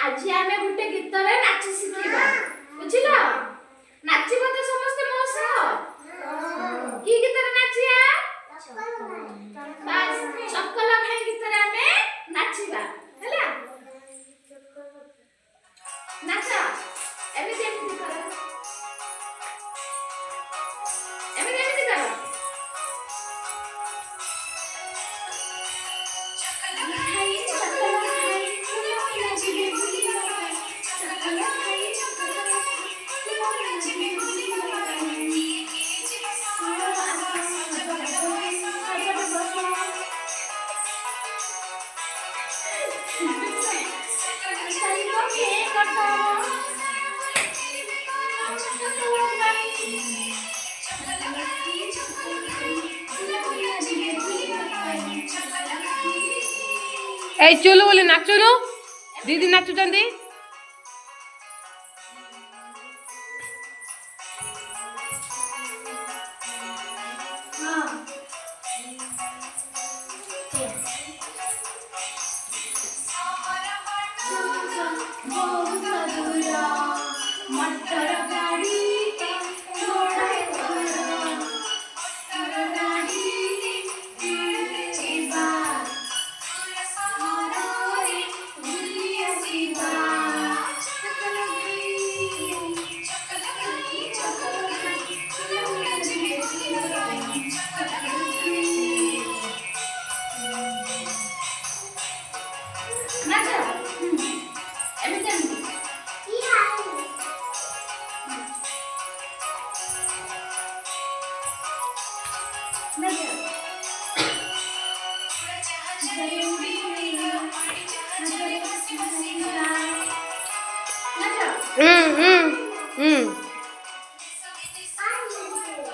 आज आमे गुटे गीत रे नाची शिखिबा बुझिलो नाचिबो तो समस्त मो सह की गीत रे नाचिया बस चक्कल भाई गीत रे आमे नाचिबा हैला नाच एमिति एमिति कर एमिति एमिति कर ए चलो बोले नाचुनु दीदी नाचुचंदी